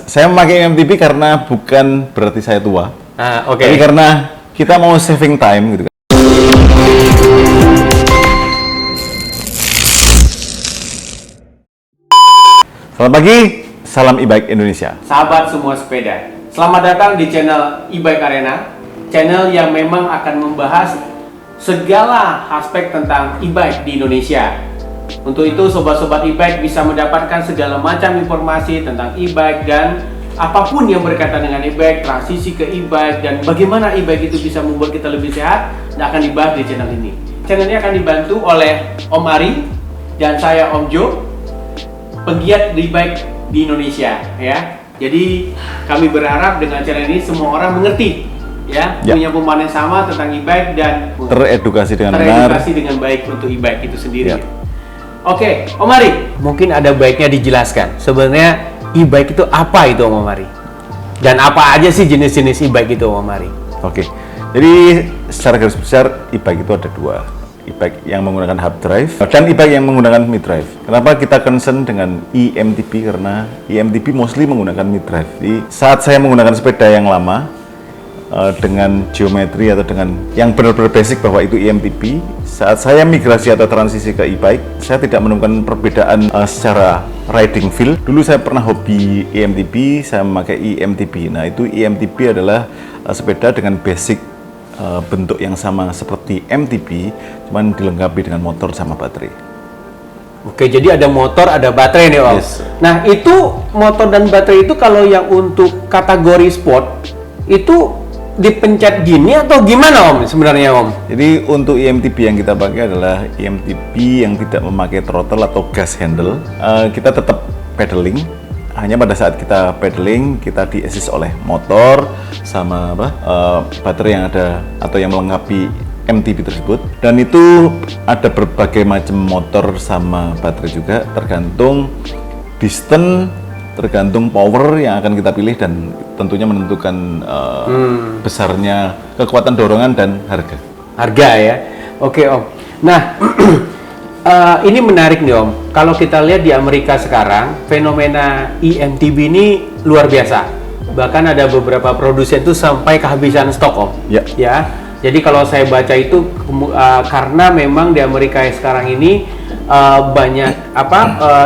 Saya memakai MTB karena bukan berarti saya tua, Oke. tapi karena kita mau saving time gitu kan. Selamat pagi, salam e-bike Indonesia. Sahabat semua sepeda, selamat datang di channel e-bike Arena, channel yang memang akan membahas segala aspek tentang e-bike di Indonesia. Untuk itu sobat-sobat e-bike bisa mendapatkan segala macam informasi tentang e-bike dan apapun yang berkaitan dengan e-bike, transisi ke e-bike, dan bagaimana e-bike itu bisa membuat kita lebih sehat, dan akan dibahas di channel ini. Channel ini akan dibantu oleh Om Ari dan saya Om Jo, penggiat e-bike di Indonesia, ya. Jadi kami berharap dengan channel ini semua orang mengerti, ya. Punya pemahaman yang sama tentang e-bike dan Teredukasi dengan benar. teredukasi dengan baik untuk e-bike itu sendiri. Oke, Om Ari, mungkin ada baiknya dijelaskan sebenarnya e-bike itu apa itu Om Ari? Dan apa aja sih jenis-jenis e-bike itu Om Ari? Oke, jadi secara garis besar e-bike itu ada dua. E-bike yang menggunakan hub drive dan e-bike yang menggunakan mid drive. Kenapa kita concern dengan e-MTB? Karena e-MTB mostly menggunakan mid drive. Jadi saat saya menggunakan sepeda yang lama dengan geometri atau dengan yang benar-benar basic bahwa itu e-MTB, saat saya migrasi atau transisi ke e-bike, saya tidak menemukan perbedaan secara riding feel. Dulu saya pernah hobi e-MTB, saya memakai e-MTB. Nah, itu e-MTB adalah sepeda dengan basic bentuk yang sama seperti MTB, cuman dilengkapi dengan motor sama baterai. Oke, jadi ada motor, ada baterai nih Om. Yes. Nah, itu motor dan baterai itu kalau yang untuk kategori sport itu dipencet gini atau gimana Om sebenarnya Om? Jadi untuk e-MTB yang kita pakai adalah e-MTB yang tidak memakai throttle atau gas handle. Kita tetap pedaling. Hanya pada saat kita pedaling kita di-assist oleh motor sama baterai yang ada atau yang melengkapi MTB tersebut. Dan itu ada berbagai macam motor sama baterai juga, tergantung distance, tergantung power yang akan kita pilih, dan tentunya menentukan besarnya kekuatan dorongan dan harga. Harga ya. Oke Om. Nah, ini menarik nih Om. Kalau kita lihat di Amerika sekarang, fenomena e-MTB ini luar biasa. Bahkan ada beberapa produsen itu sampai kehabisan stok Om. Ya. Jadi kalau saya baca itu karena memang di Amerika sekarang ini banyak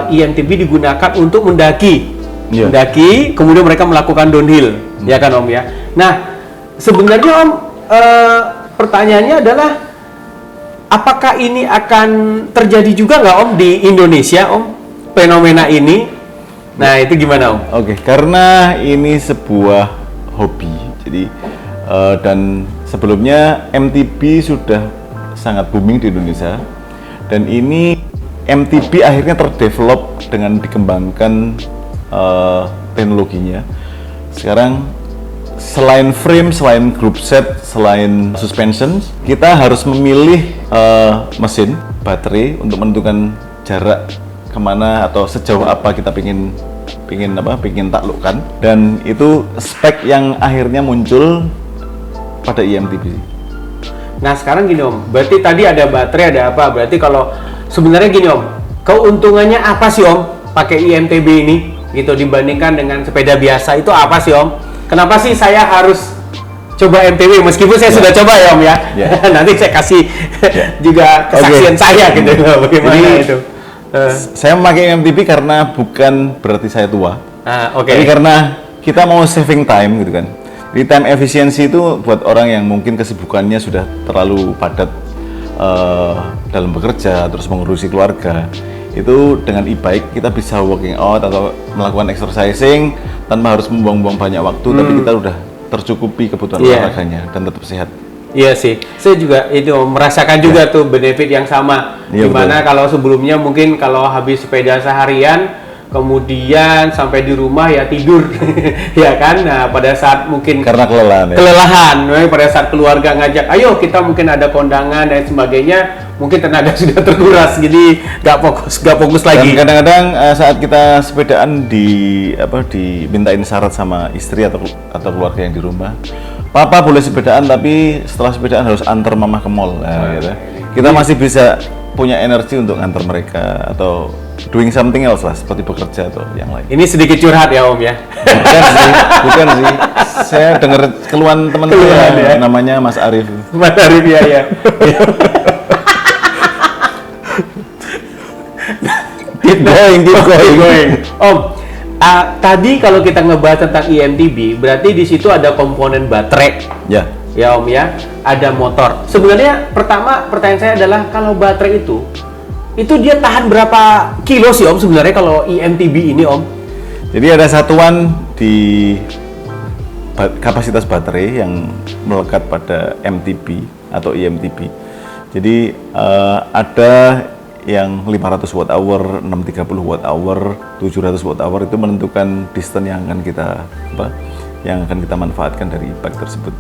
e-MTB digunakan untuk mendaki. Mendaki, kemudian mereka melakukan downhill, ya kan Om ya. Nah, sebenarnya Om, pertanyaannya adalah apakah ini akan terjadi juga nggak Om di Indonesia Om, fenomena ini? Nah, itu gimana Om? Oke, karena ini sebuah hobi, jadi dan sebelumnya MTB sudah sangat booming di Indonesia, dan ini MTB akhirnya terdevelop dengan dikembangkan teknologinya. Sekarang selain frame, selain group set, selain suspension, kita harus memilih mesin, baterai untuk menentukan jarak kemana atau sejauh apa kita pingin taklukkan, dan itu spek yang akhirnya muncul pada e-MTB. Nah sekarang gini Om, berarti tadi ada baterai, ada apa? Berarti kalau sebenarnya gini Om, keuntungannya apa sih Om pakai e-MTB ini? Gitu dibandingkan dengan sepeda biasa itu apa sih Om? Kenapa sih saya harus coba MTB meskipun saya sudah coba ya Om ya? Nanti saya kasih juga kesaksian saya gitu loh, bagaimana itu? Saya memakai MTB karena bukan berarti saya tua, tapi karena kita mau saving time gitu kan. Jadi time efisiensi itu buat orang yang mungkin kesibukannya sudah terlalu padat dalam bekerja terus mengurusi keluarga. Itu dengan e-bike kita bisa working out atau melakukan exercising tanpa harus membuang-buang banyak waktu, tapi kita udah tercukupi kebutuhan olahraganya dan tetap sehat. Iya sih, saya juga itu merasakan juga tuh benefit yang sama. Dimana kalau sebelumnya mungkin kalau habis sepeda seharian kemudian sampai di rumah ya tidur ya kan. Nah pada saat mungkin karena kelelahan pada saat keluarga ngajak ayo kita mungkin ada kondangan dan sebagainya, mungkin tenaga sudah terkuras, jadi nggak fokus lagi. Dan kadang-kadang saat kita sepedaan dimintain syarat sama istri atau keluarga yang di rumah, papa boleh sepedaan tapi setelah sepedaan harus antar mama ke mall. Gitu. Kita masih bisa punya energi untuk ngantar mereka atau doing something else lah, seperti bekerja atau yang lain. Ini sedikit curhat ya Om ya. Bukan sih. Saya dengar keluhan teman saya, namanya Mas Arif. Mas Arif ya. Keep going. Om, tadi kalau kita ngebahas tentang eMTB, berarti di situ ada komponen baterai. Ya. Ya Om ya, ada motor. Sebenarnya pertanyaan saya adalah kalau baterai itu dia tahan berapa kilo sih Om sebenarnya kalau eMTB ini Om? Jadi ada satuan di kapasitas baterai yang melekat pada MTB atau eMTB. Jadi ada yang 500 watt hour, 630 watt hour, 700 watt hour itu menentukan distance yang akan kita manfaatkan dari e-bike tersebut.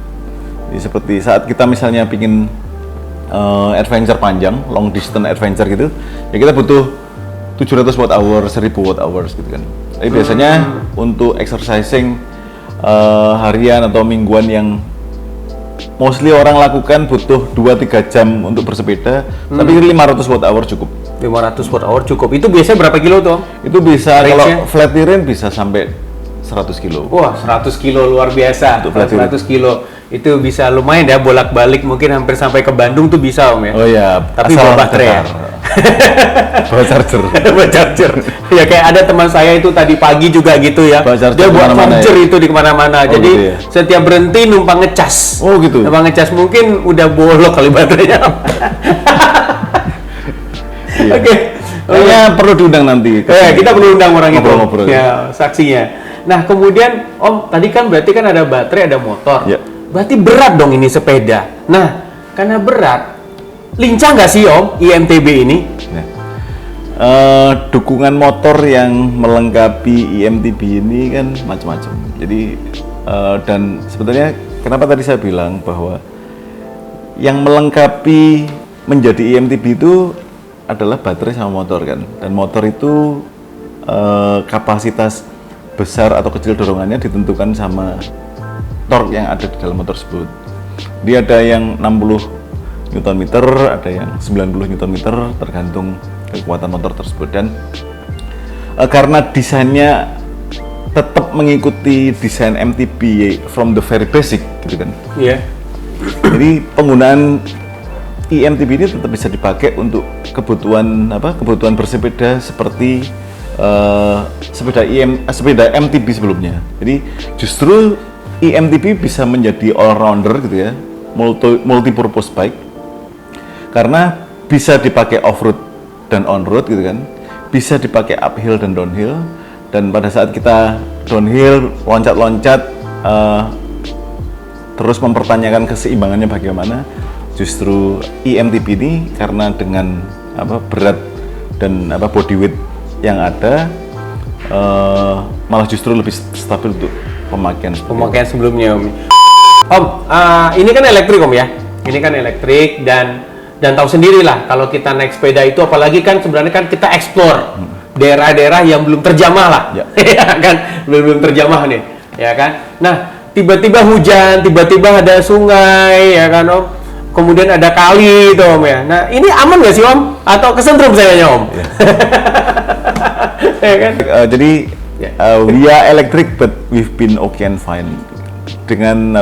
Jadi seperti saat kita misalnya pingin adventure panjang, long distance adventure gitu, ya kita butuh 700 watt hour, 1000 watt hours gitu kan. Tapi biasanya untuk exercising harian atau mingguan yang mostly orang lakukan butuh 2-3 jam untuk bersepeda, tapi 500 watt hour cukup. 500 watt hour cukup. Itu biasanya berapa kilo tuh Om? Itu bisa Range-nya? kalau flat terrain bisa sampai 100 kilo. Wah, 100 kilo luar biasa. Untuk flat 100 kilo itu bisa lumayan ya, bolak-balik mungkin hampir sampai ke Bandung tuh bisa Om ya. Oh iya, Tapi bawa baterai ya. Bawa charger. Bawa charger. Ya kayak ada teman saya itu tadi pagi juga gitu ya. Bawa charger Dia buat kemana-mana charger ya? itu di kemana-mana. Oh, Jadi gitu ya? setiap berhenti numpang ngecas. Oh gitu. Numpang ngecas mungkin udah bolok kali baterainya. Iya. Oke. Kayaknya perlu diundang nanti. Kita perlu undang orang itu. Ngobrol-ngobrol. Ya, saksinya. Nah, kemudian Om, tadi kan berarti kan ada baterai, ada motor. Ya. Berarti berat dong ini sepeda. Nah, karena berat, lincah nggak sih Om eMTB ini? Nah, dukungan motor yang melengkapi eMTB ini kan macam-macam. Jadi dan sebetulnya kenapa tadi saya bilang bahwa yang melengkapi menjadi eMTB itu adalah baterai sama motor kan. Dan motor itu kapasitas besar atau kecil dorongannya ditentukan sama torque yang ada di dalam motor tersebut. Dia ada yang 60 Nm, ada yang 90 Nm tergantung kekuatan motor tersebut. Dan karena desainnya tetap mengikuti desain MTB from the very basic gitu kan. Iya. Jadi penggunaan eMTB ini tetap bisa dipakai untuk kebutuhan bersepeda seperti sepeda MTB sebelumnya. Jadi justru eMTB bisa menjadi all rounder gitu ya, multi purpose bike, karena bisa dipakai off road dan on road gitu kan, bisa dipakai uphill dan downhill. Dan pada saat kita downhill loncat-loncat terus mempertanyakan keseimbangannya bagaimana, justru eMTB ini karena dengan berat dan body weight yang ada malah justru lebih stabil untuk pemakaian sebelumnya Om. Om, ini kan elektrik Om ya. Ini kan elektrik dan tahu sendirilah kalau kita naik sepeda itu, apalagi kan sebenarnya kan kita explore daerah-daerah yang belum terjamah lah. Ya. Ya kan, belum terjamah nih, ya kan. Nah, tiba-tiba hujan, tiba-tiba ada sungai, ya kan Om. Kemudian ada kali itu Om ya. Nah, ini aman nggak sih Om? Atau kesentrum sayanya Om? Ya. Ya kan? Jadi we are electric but we've been okay and fine dengan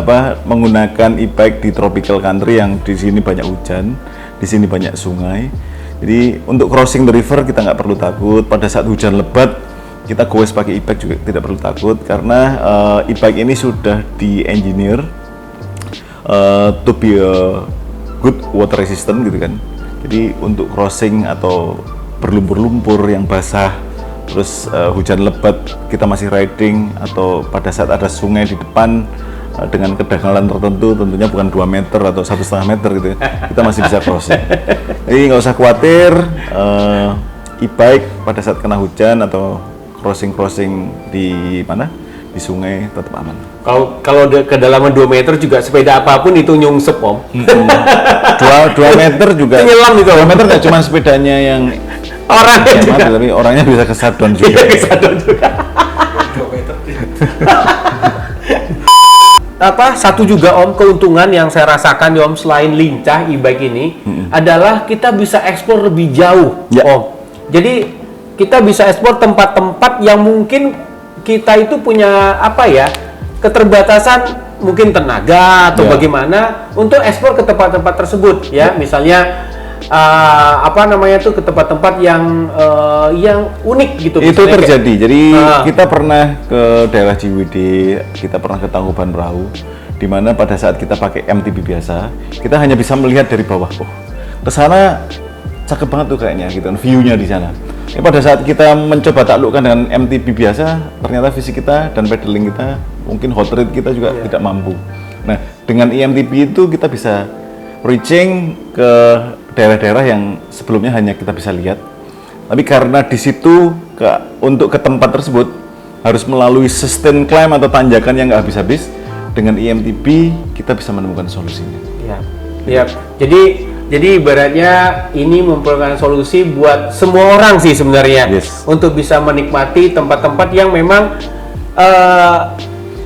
menggunakan e-bike di tropical country yang di sini banyak hujan, di sini banyak sungai. Jadi untuk crossing the river kita nggak perlu takut. Pada saat hujan lebat kita goes pakai e-bike juga tidak perlu takut, karena e-bike ini sudah di-engineer to be a good water resistant gitu kan. Jadi untuk crossing atau berlumpur-lumpur yang basah, terus hujan lebat kita masih riding, atau pada saat ada sungai di depan dengan kedangkalan tertentu, tentunya bukan 2 meter atau 1,5 meter gitu ya, kita masih bisa crossing. Jadi nggak usah khawatir, e-bike pada saat kena hujan atau crossing di sungai tetap aman. Kalau kedalaman 2 meter juga sepeda apapun itu nyungsep Om. 2 meter juga. Nyelam itu. 2 meter nggak cuma sepedanya yang Orangnya juga. mati, tapi orangnya bisa kesadon juga. Iya, kesadon juga. 2 meter. Satu juga Om, keuntungan yang saya rasakan Om selain lincah e-bike ini adalah kita bisa eksplor lebih jauh Ya. Om. Jadi kita bisa ekspor tempat-tempat yang mungkin kita itu punya apa ya, keterbatasan mungkin tenaga atau Ya. bagaimana untuk ekspor ke tempat-tempat tersebut ya. Misalnya apa namanya tuh, ke tempat-tempat yang unik gitu. Itu misalnya terjadi. Jadi Ah. kita pernah ke daerah Ciwidey, kita pernah ke Tangkuban Perahu, di mana pada saat kita pakai MTB biasa, kita hanya bisa melihat dari bawah. Oh, ke sana cakep banget tuh kayaknya gitu, view-nya di sana. Pada saat kita mencoba taklukkan dengan MTB biasa, ternyata fisik kita dan pedaling kita, mungkin hot rate kita juga tidak mampu. Nah, dengan EMTB itu kita bisa reaching ke daerah-daerah yang sebelumnya hanya kita bisa lihat. Tapi karena di situ untuk ke tempat tersebut harus melalui sustain climb atau tanjakan yang nggak habis-habis, dengan EMTB kita bisa menemukan solusinya. Ya, ya. Jadi ibaratnya ini merupakan solusi buat semua orang sih sebenarnya, Yes. untuk bisa menikmati tempat-tempat yang memang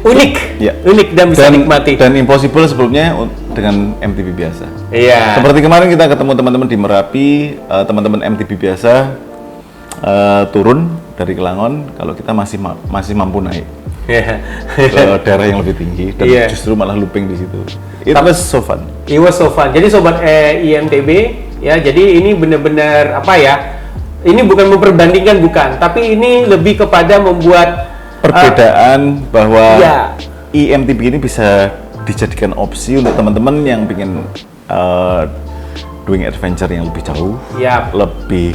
unik, Ya. unik dan bisa nikmati. Dan impossible sebelumnya dengan MTB biasa. Iya. Seperti kemarin kita ketemu teman-teman di Merapi, teman-teman MTB biasa turun dari Kelangon, kalau kita masih mampu naik Iya. ke daerah yang lebih tinggi dan Iya. justru malah looping di situ. It was so fun. It was so fun. Jadi sobat IMTB ya, jadi ini benar-benar apa ya? Ini bukan memperbandingkan, bukan, tapi ini lebih kepada membuat Perbedaan bahwa ya. IMTB ini bisa dijadikan opsi untuk teman-teman yang ingin doing adventure yang lebih jauh, Ya. lebih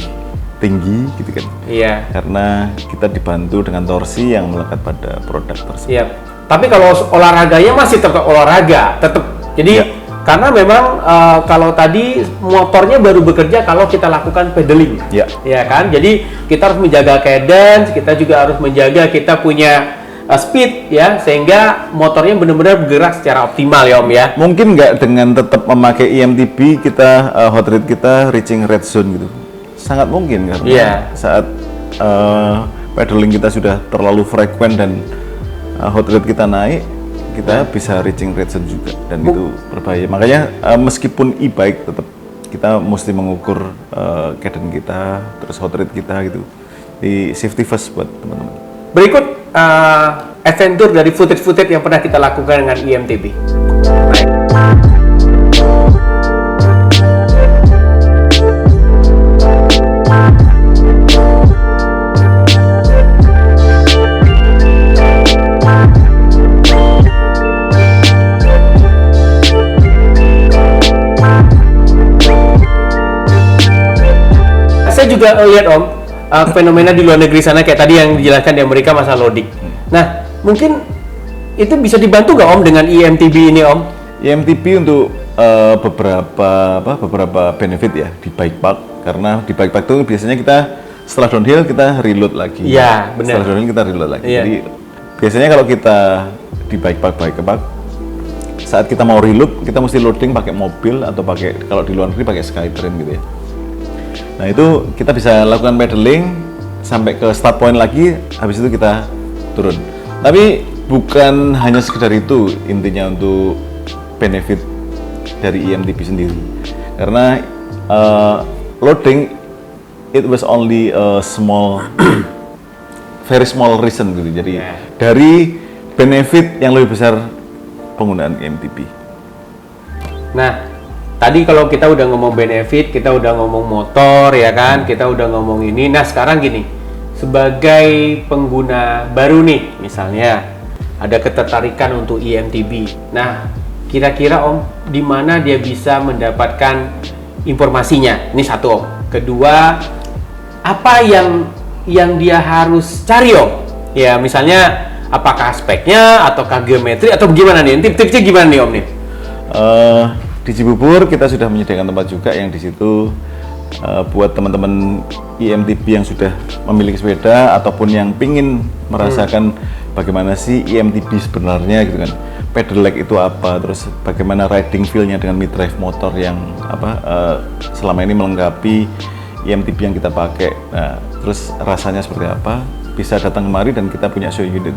tinggi gitu kan. Iya. Karena kita dibantu dengan torsi yang melekat pada produk tersebut. Iya. Tapi kalau olahraganya masih tetap olahraga, tetap. Jadi Ya. karena memang kalau tadi motornya baru bekerja kalau kita lakukan pedaling. Ya. Ya kan? Jadi kita harus menjaga cadence, kita juga harus menjaga kita punya speed ya, sehingga motornya benar-benar bergerak secara optimal ya Om ya. Mungkin nggak dengan tetap memakai IMTB kita hot rate kita reaching red zone gitu. Sangat mungkin karena Iya. saat pedaling kita sudah terlalu frekuen dan hot rate kita naik, kita bisa reaching red zone juga dan itu berbahaya. Makanya meskipun e-bike tetap kita mesti mengukur cadence kita, terus hot rate kita gitu. Di safety first buat teman-teman. Berikut adventure dari footage-footage yang pernah kita lakukan dengan IMTB. Baik. Saya juga lihat Om, fenomena di luar negeri sana kayak tadi yang dijelaskan di Amerika masa loading. Nah, mungkin itu bisa dibantu nggak Om dengan IMTB ini Om? IMTB untuk beberapa benefit ya di bike park, karena di bike park itu biasanya kita setelah downhill kita reload lagi. Iya, benar. Setelah downhill kita reload lagi. Iya. Jadi biasanya kalau kita di bike park saat kita mau reload kita mesti loading pakai mobil atau pakai, kalau di luar negeri pakai Skytrain gitu ya. Nah itu kita bisa lakukan pedaling sampai ke start point lagi, habis itu kita turun. Tapi bukan hanya sekedar itu intinya untuk benefit dari IMTB sendiri, karena loading it was only a small very small reason gitu. Jadi dari benefit yang lebih besar penggunaan IMTB. Nah, tadi kalau kita udah ngomong benefit, kita udah ngomong motor ya kan, kita udah ngomong ini. Nah sekarang gini, sebagai pengguna baru nih, misalnya ada ketertarikan untuk IMTB. Nah, kira-kira Om, di mana dia bisa mendapatkan informasinya? Ini satu Om. Kedua, apa yang dia harus cari Om? Ya misalnya apakah speknya ataukah geometri atau gimana nih? Tip-tipsnya gimana nih Om nih? Di Cibubur kita sudah menyediakan tempat juga yang di situ buat teman-teman IMTB yang sudah memiliki sepeda ataupun yang pingin merasakan bagaimana sih IMTB sebenarnya gitu kan. Pedelec itu apa, terus bagaimana riding feel-nya dengan mid-drive motor yang selama ini melengkapi IMTB yang kita pakai. Nah, terus rasanya seperti apa? Bisa datang kemari dan kita punya show unit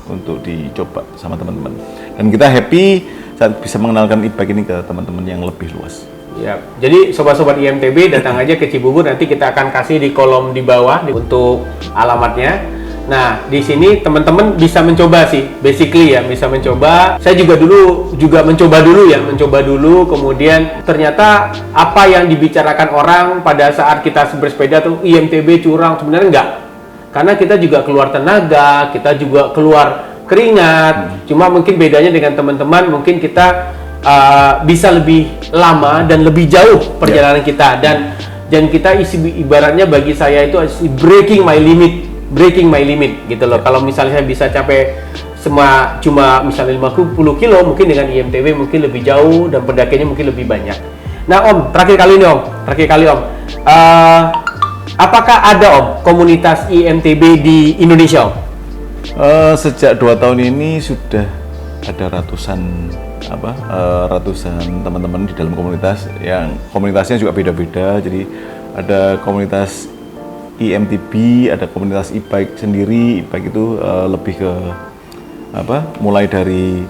untuk dicoba sama teman-teman. Dan kita happy saat bisa mengenalkan e-bike ini ke teman-teman yang lebih luas. Ya, jadi sobat-sobat IMTB datang aja ke Cibubur, nanti kita akan kasih di kolom di bawah untuk alamatnya. Nah, di sini teman-teman bisa mencoba sih, basically ya, bisa mencoba. Saya juga mencoba dulu, kemudian ternyata apa yang dibicarakan orang pada saat kita bersepeda tuh IMTB curang, sebenarnya enggak. Karena kita juga keluar tenaga, kita juga keluar keringat. Cuma mungkin bedanya dengan teman-teman, mungkin kita bisa lebih lama dan lebih jauh perjalanan kita, dan kita ibaratnya bagi saya itu breaking my limit gitu loh. Kalau misalnya saya bisa capai cuma misalnya 50 kilo, mungkin dengan IMTB mungkin lebih jauh dan pendakiannya mungkin lebih banyak. Nah Om, terakhir kali Om, apakah ada Om komunitas IMTB di Indonesia Om? Sejak 2 tahun ini sudah ada ratusan teman-teman di dalam komunitas, yang komunitasnya juga beda-beda. Jadi ada komunitas IMTB, ada komunitas e-bike sendiri. E-bike itu lebih ke mulai dari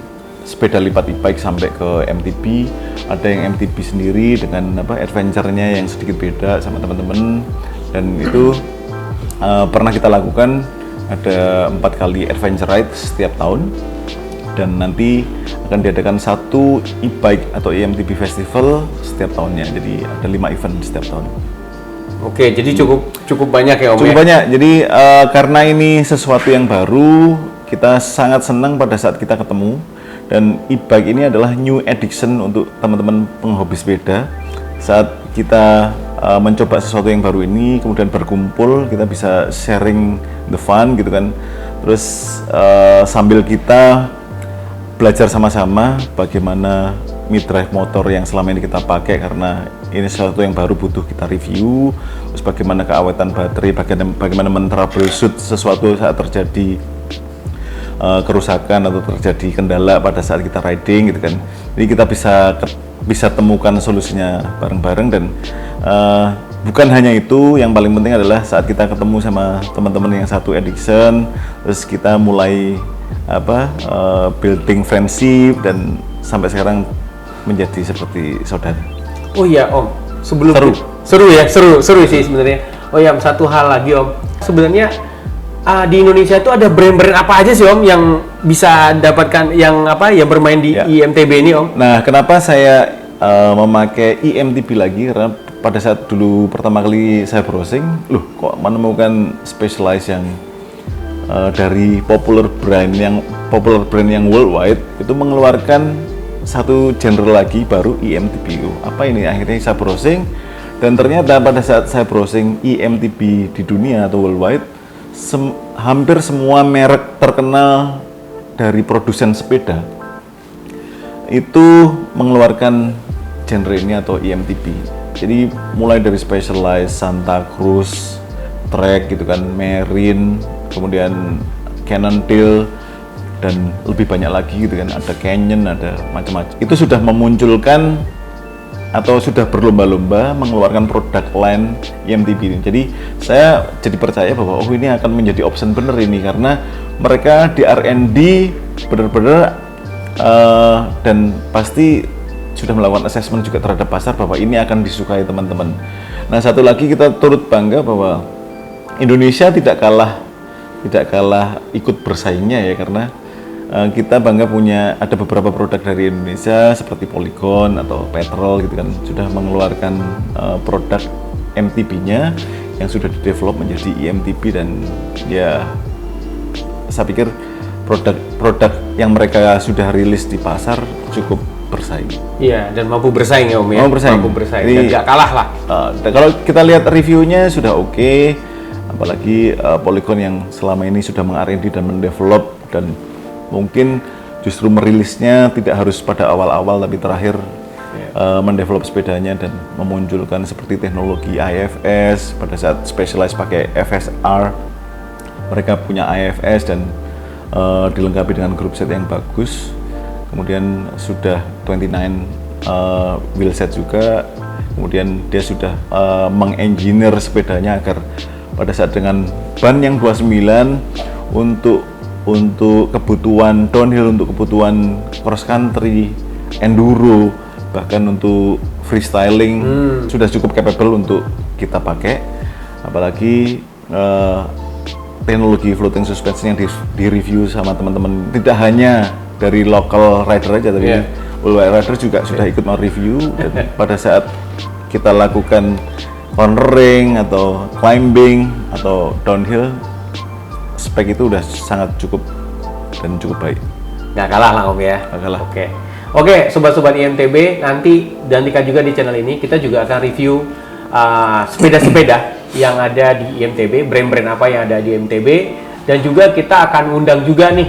sepeda lipat e-bike sampai ke MTB. Ada yang MTB sendiri dengan adventure-nya yang sedikit beda sama teman-teman, dan itu pernah kita lakukan. Ada 4 kali adventure ride setiap tahun, dan nanti akan diadakan 1 e-bike atau IMTB festival setiap tahunnya. Jadi ada 5 event setiap tahun. Oke, jadi cukup banyak ya Om. Cukup banyak. Jadi karena ini sesuatu yang baru, kita sangat senang pada saat kita ketemu. Dan e-bike ini adalah new addiction untuk teman-teman penghobi sepeda. Saat kita mencoba sesuatu yang baru ini, kemudian berkumpul, kita bisa sharing the fun gitu kan. Terus sambil kita belajar sama-sama bagaimana mid-drive motor yang selama ini kita pakai, karena ini sesuatu yang baru, butuh kita review. Terus bagaimana keawetan baterai, bagaimana men-troubleshoot sesuatu saat terjadi kerusakan atau terjadi kendala pada saat kita riding gitu kan. Jadi kita bisa temukan solusinya bareng-bareng. Dan bukan hanya itu, yang paling penting adalah saat kita ketemu sama teman-teman yang satu addiction, terus kita mulai building friendship, dan sampai sekarang menjadi seperti saudara. Oh iya Om, sebelum seru sih sebenarnya. Oh ya, satu hal lagi Om, sebenarnya di Indonesia itu ada brand-brand apa aja sih Om yang bisa dapatkan yang bermain di IMTB ini Om? Nah, kenapa saya memakai IMTB lagi, karena pada saat dulu pertama kali saya browsing, kok menemukan Specialized yang dari popular brand yang worldwide itu mengeluarkan satu genre lagi baru, IMTB. Apa ini? Akhirnya saya browsing, dan ternyata pada saat saya browsing IMTB di dunia atau worldwide, hampir semua merek terkenal dari produsen sepeda itu mengeluarkan genre ini atau IMTB. Jadi mulai dari Specialized, Santa Cruz, Trek gitu kan, Marine, kemudian Cannondale, dan lebih banyak lagi gitu kan, ada Canyon, ada macam-macam. Itu sudah memunculkan atau sudah berlomba-lomba mengeluarkan produk line IMTB ini. Jadi saya jadi percaya bahwa ini akan menjadi option bener ini, karena mereka di R&D benar-benar dan pasti sudah melakukan assessment juga terhadap pasar bahwa ini akan disukai teman-teman. Nah, satu lagi kita turut bangga bahwa Indonesia tidak kalah ikut bersaingnya ya, karena kita bangga ada beberapa produk dari Indonesia seperti Polygon atau Petrol gitu kan, sudah mengeluarkan produk MTB-nya yang sudah didevelop menjadi IMTB, dan ya saya pikir produk yang mereka sudah rilis di pasar cukup bersaing. Iya, dan mampu bersaing ya Om ya. Mampu bersaing. Jadi, dan nggak kalah lah. Kalau kita lihat reviewnya sudah oke, apalagi Polygon yang selama ini sudah meng-R&D dan mendevelop, dan mungkin justru merilisnya tidak harus pada awal-awal, tapi terakhir mendevelop sepedanya dan memunculkan seperti teknologi IFS. Pada saat Specialized pakai FSR, mereka punya IFS dan dilengkapi dengan group set yang bagus. Kemudian sudah 29 wheelset juga. Kemudian dia sudah mengengineer sepedanya agar pada saat dengan ban yang 29 untuk kebutuhan downhill, untuk kebutuhan cross country, enduro, bahkan untuk freestyling sudah cukup capable untuk kita pakai. Apalagi teknologi floating suspension yang di review sama teman-teman tidak hanya dari local rider aja, tapi worldwide rider juga sudah ikut mereview. Dan pada saat kita lakukan cornering atau climbing atau downhill, spek itu udah sangat cukup dan cukup baik. Nggak kalah lah Om ya. Nggak kalah. Oke, sobat-sobat IMTB, nanti nantikan juga di channel ini kita juga akan review sepeda-sepeda yang ada di IMTB, brand-brand apa yang ada di IMTB, dan juga kita akan undang juga nih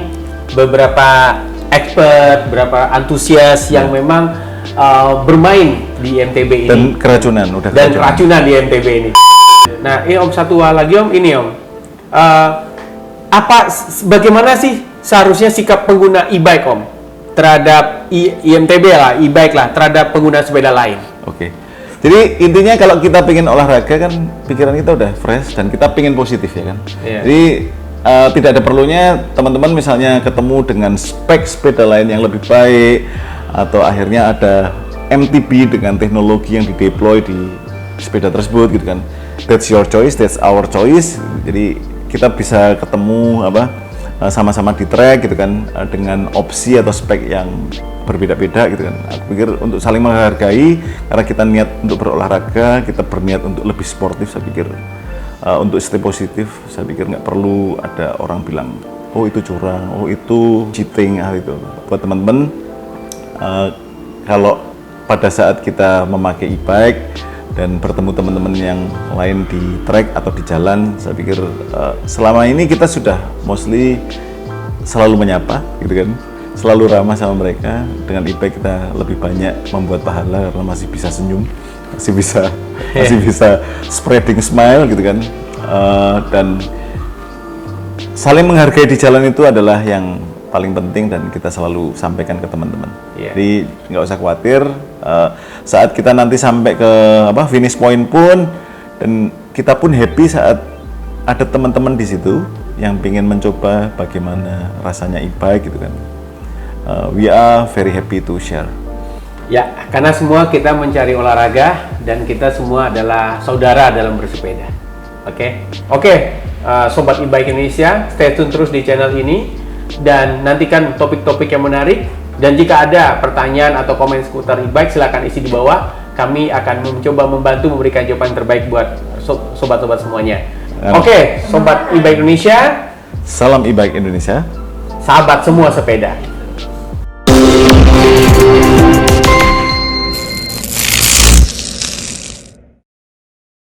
beberapa expert, beberapa antusias yang memang bermain di IMTB ini. Dan keracunan, udah dan keracunan di IMTB ini. Nah, ini Om, satu hal lagi Om, ini Om. Bagaimana sih seharusnya sikap pengguna e-bike Om terhadap IMTB lah, e-bike lah, terhadap pengguna sepeda lain? Oke. Jadi intinya kalau kita pengen olahraga kan pikiran kita udah fresh dan kita pengen positif ya kan. Jadi tidak ada perlunya teman-teman misalnya ketemu dengan spek sepeda lain yang lebih baik atau akhirnya ada MTB dengan teknologi yang dideploy di sepeda tersebut gitu kan. That's your choice, that's our choice. Jadi kita bisa ketemu sama-sama di track gitu kan dengan opsi atau spek yang berbeda-beda gitu kan. Aku pikir untuk saling menghargai karena kita niat untuk berolahraga, kita berniat untuk lebih sportif. Saya pikir untuk stay positif, saya pikir nggak perlu ada orang bilang, oh itu curang, oh itu cheating, itu. Buat teman-teman, kalau pada saat kita memakai e-bike dan bertemu teman-teman yang lain di track atau di jalan, saya pikir selama ini kita sudah mostly selalu menyapa gitu kan, selalu ramah sama mereka. Dengan e-bike kita lebih banyak membuat pahala karena masih bisa senyum, masih bisa spreading smile gitu kan. Dan saling menghargai di jalan itu adalah yang paling penting dan kita selalu sampaikan ke teman-teman. Jadi nggak usah khawatir saat kita nanti sampai ke finish point pun, dan kita pun happy saat ada teman-teman di situ yang ingin mencoba bagaimana rasanya e-bike gitu kan. We are very happy to share. Ya, karena semua kita mencari olahraga dan kita semua adalah saudara dalam bersepeda. Oke, Sobat e-bike Indonesia, stay tune terus di channel ini dan nantikan topik-topik yang menarik. Dan jika ada pertanyaan atau komen seputar e-bike, silakan isi di bawah. Kami akan mencoba membantu memberikan jawaban terbaik buat sobat-sobat semuanya. Oke, Sobat e-bike Indonesia, salam e-bike Indonesia, sahabat semua sepeda.